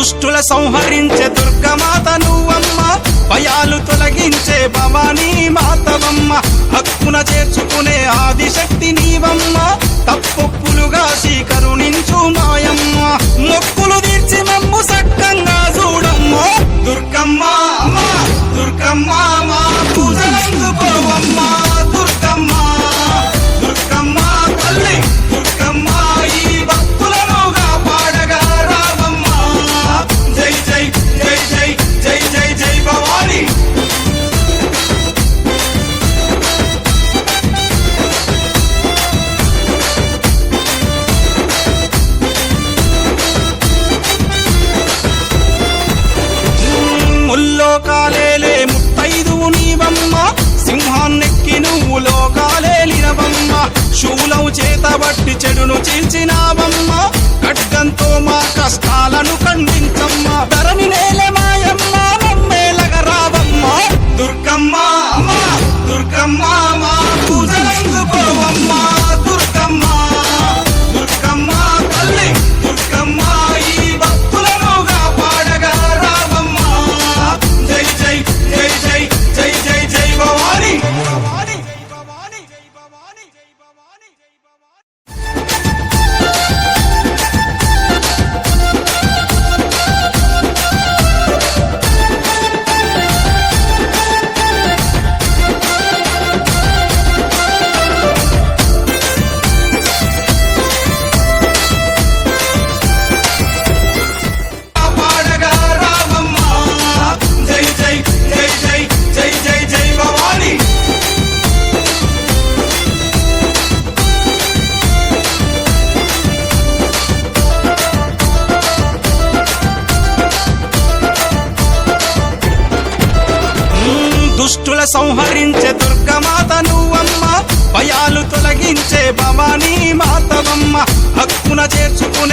దుష్టుల సంహరించే దుర్గమాత నువ్వమ్మ, భయాలు తొలగించే భవానీ మాతవమ్మ, హక్కున చేర్చుకునే ఆదిశక్తి నీవమ్మ, తప్పొప్పులుగా కరుణించు మాయమ్మ, మొక్కులు తీర్చి మమ్ము సక్కంగా చూడమ్మ దుర్గమ్మ, దుర్గమ్మ మా పూజలందుకోవమ్మ దుర్గమ్మ, దుర్గమ్మ తల్లి దుర్గమ్మ, ఈ భక్తులనుగా పాడగా రావమ్మ, జై జై జై జై జై జై జై భవాని. ముల్లోకాలేలే ముత్తైదువు నీవమ్మ, సింహాన్నెక్కి నువ్వు లోకాలేలినవమ్మ, శూలం చేతబట్టి చెడును చీల్చినావమ్మ, ఖడ్గంతో మా కష్టాలను ఖండించమ్మ, ధరణి నేలే మాయమ్మ మమ్మేలగ రావమ్మ దుర్గమ్మ, దుర్గమ్మ మా పూజలందుకోవమ్మ దుర్గమ్మ, దుర్గమ్మ తల్లి దుర్గమ్మ, ఈ భక్తులనుగా పాడగా రావమ్మ, జై జై జై జై జై జై జై భవాని. పాడగా రావమ్మ, జై జై జై జై జై జై జై భవాని. దుష్టుల సంహరించే దుర్గమాత నువ్వమ్మ, భయాలు తొలగించే భవానీ మాతవమ్మ, హక్కున చేర్చుకునే